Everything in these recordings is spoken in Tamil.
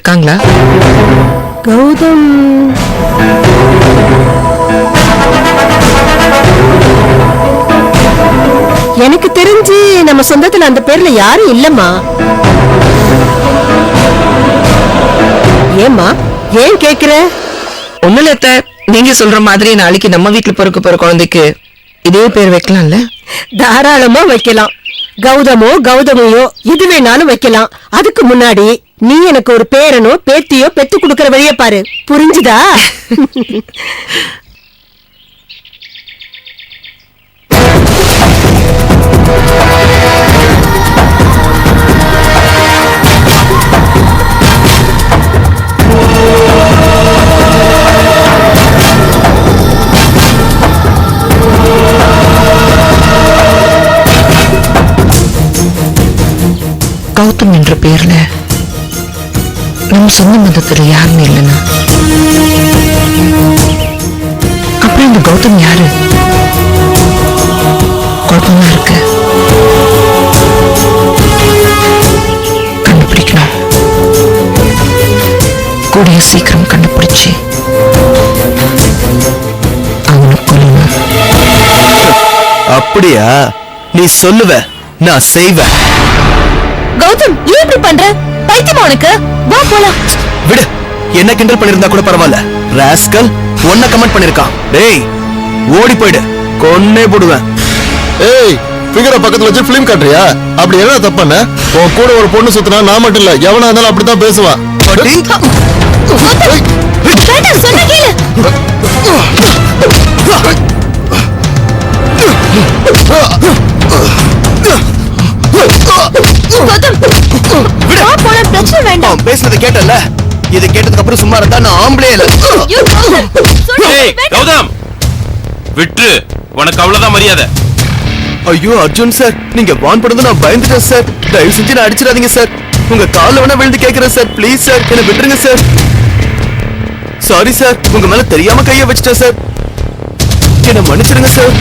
இருக்காங்களா? கௌதம் எனக்கு தெரிஞ்சு நம்ம சொந்தத்துல அந்த பேர்ல யாரும் இல்லம்மா. ஏம்மா ஏன் கேக்குற? ஒண்ணுல நீங்க சொல்ற மாதிரி நாளைக்கு நம்ம வீட்டுல பிறக்க போற குழந்தைக்கு இதே பேர் வைக்கலாம்ல? தாராளமா வைக்கலாம். கௌதமோ கௌதமியோ இது வேணாலும் வைக்கலாம். அதுக்கு முன்னாடி நீ எனக்கு ஒரு பேரனோ பேத்தியோ பெத்து கொடுக்கற வழிய பாரு. புரிஞ்சுதா? கௌதம் என்ற பேர்ல நம்ம சொந்த மதத்துல யாருமே இல்லைன்னா அப்புறம் இந்த கௌதம் யாரு? குழப்பமா இருக்கு. கண்டுபிடிக்கணும். கூடிய சீக்கிரம் கண்டுபிடிச்சு அவனை கொல்லணும். அப்படியா? நீ சொல்லுவ, நான் செய்வேன். கௌதம் ஏன் இப்படி பண்ற? பைத்தியமா உனக்கு? வா போலாம். விடு, என்ன கிண்டல் பண்ணிருந்தா கூட பரவாயில்ல. ராஸ்கல் ஒன்ன கமெண்ட் பண்ணிருக்கான். டேய் ஓடி போயிடு, கொன்னே போடுவேன். ஏய், ஃபிகரை பக்கத்துல வச்சு ஃபிலிம் காட்டுறியா? அப்படி என்ன தப்பான? உன் கூட ஒரு பொண்ணு சுத்தினா நான் மட்டும் இல்ல, எவனா இருந்தாலும் அப்படித்தான் பேசுவான். சொன்ன கேளு. பிரச்சனை வேண்டாம். பேசுனது கேட்டல? இது கேட்டதுக்கு அப்புறம் சும்மா இருந்தா நான் ஆம்பளே இல்ல. கௌதம் விட்டு, உனக்கு அவ்வளவுதான் மரியாதை. ஐயோ அர்ஜுன் சார், நீங்க வான் படுறது நான் பயந்துட்டேன் சார். தயவு செஞ்சு நான் அடிச்சிடாதீங்க சார். உங்க கால்ல வேணா விழுந்து கேக்குறேன் சார். ப்ளீஸ் சார், என்ன விட்டுருங்க சார். சாரி சார், உங்க மேல தெரியாம கைய வச்சிட்டேன் சார். என்ன மன்னிச்சிடுங்க சார்.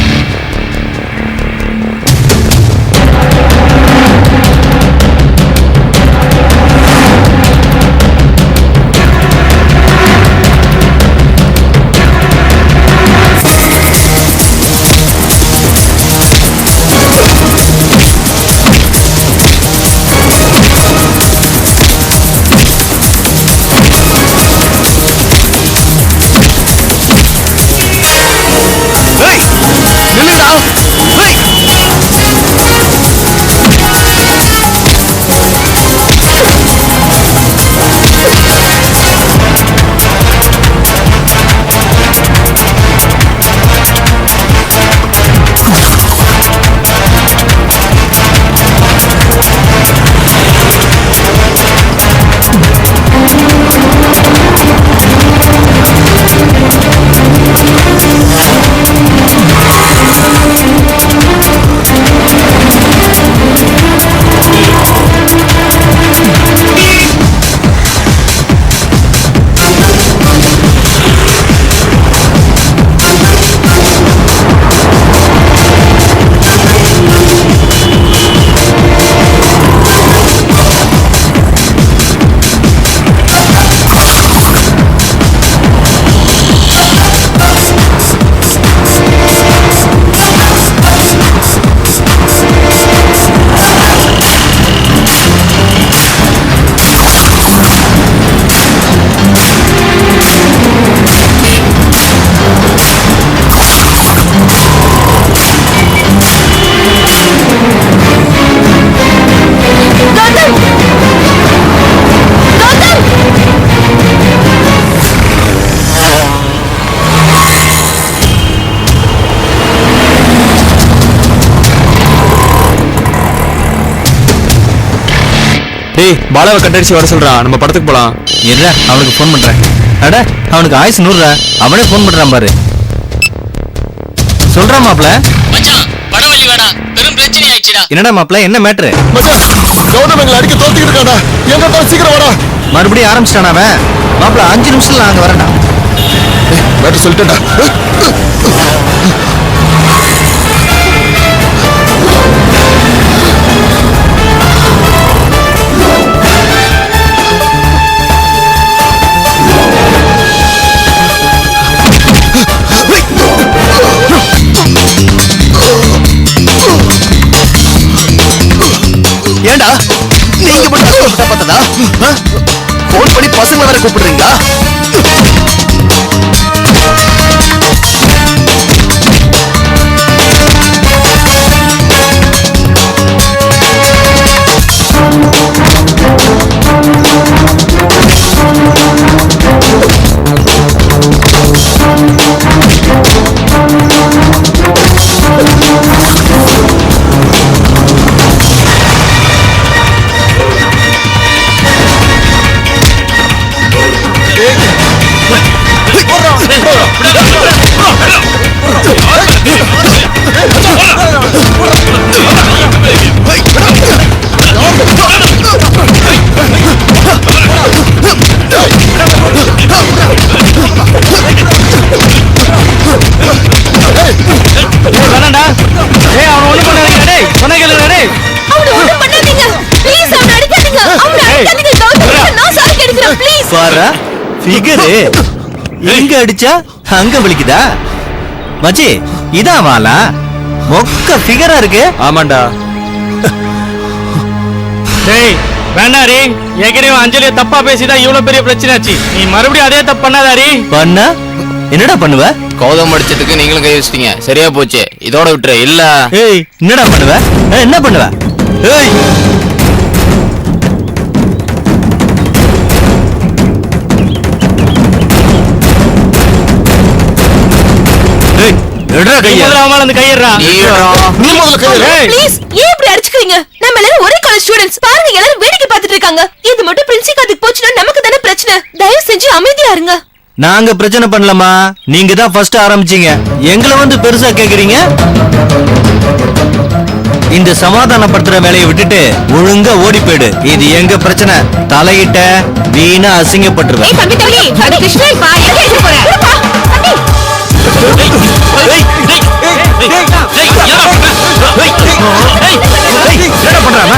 டேய் பாலாவை கட்டடிச்சு வர சொல்றா, நம்ம படத்துக்கு போலாம். இல்ல, அவனுக்கு ஃபோன் பண்றேன். அட, அவனுக்கு ஆயுசு 100. அவனே ஃபோன் பண்றான் பாரு. சொல்றான் மாப்ள. மச்சான் படவள்ளி வாடா, பெரும் பிரச்சனை ஆயிடுச்சுடா. என்னடா மாப்ள, என்ன மேட்ரு? மச்சான், கௌதம் எங்களை அடிக்க தோத்திட்டு இருக்காடா. எங்க தான் சீக்கிரம் வாடா. மறுபடியும் ஆரம்பிச்சிட்டானா அவன்? மாப்ள 5 நிமிஷத்துல நான் அங்க வரேன்டா. மேட்ரு சொல்லிட்டேன்டா. போன் பண்ணி பசங்களை வேற கூப்பிடுறீங்களா? வேணாண்டா. ஏய் அவன ஒண்ணு பண்ணாதீங்க டேய். சொன்னா கேளுங்க டேய். அவனை ஒண்ணும் பண்ணாதீங்க. Please, அவனை அடிக்காதீங்க. அவனை அடிக்காதீங்க. கௌதம், நான் sorry கேட்டுக்கிறேன். Please. பாரா ஃபிகர் இங்க அடிச்சா அங்க வலிக்குதா? மச்சி இதான் வாளா மொக்க ஃபிகரா இருக்கு. ஆமாண்டா. டேய் வேண்டாரி, ஏற்கனவே அஞ்சலியை தப்பா பேசிதான் இவ்வளவு பெரிய பிரச்சனை ஆச்சு. நீ மறுபடியும் அதே தப்பு பண்ணாதாரி. பண்ண என்னடா பண்ணுவ? கௌதம் அடிச்சதுக்கு நீங்களும் கை வச்சிட்டீங்க, சரியா போச்சு. இதோட விட்டுரு. இல்ல ஏய் என்னடா பண்ணுவ? என்ன பண்ணுவ? ஏய் ஏய் எடுடா கைய. முதல்ல அவன் அந்த கையறா. நீ முதல்ல கையில Please, ஏன் இப்படி அடிச்சுக்கிறீங்க? நம்ம எல்லாரும் ஒரே காலேஜ் ஸ்டூடண்ட்ஸ். பாருங்க, எல்லாரும் வேடிக்கை பார்த்துட்டு இருக்காங்க. இது மட்டும் பிரின்சிபாலுக்கு போச்சுன்னா நமக்கு தானே பிரச்சனை. தயவு செஞ்சு அமைதியா இருங்க. நாங்க பிரச்சனை பண்ணலமா, நீங்க தான் ஃபர்ஸ்ட் ஆரம்பிச்சீங்க. எங்களை வந்து பெருசா கேக்குறீங்க. இந்த சமாதானப்படுத்துற வேலையை விட்டுட்டு ஒழுங்கா ஓடி போயிடு. இது எங்க பிரச்சனை. தலையிட்ட வீணா அசிங்கப்பட்டுருவேன். ஏய் தம்பி தம்பி, அது கிருஷ்ணன் பா, எங்க இருக்க போற? பா, தம்பி. என்ன பண்றாங்க?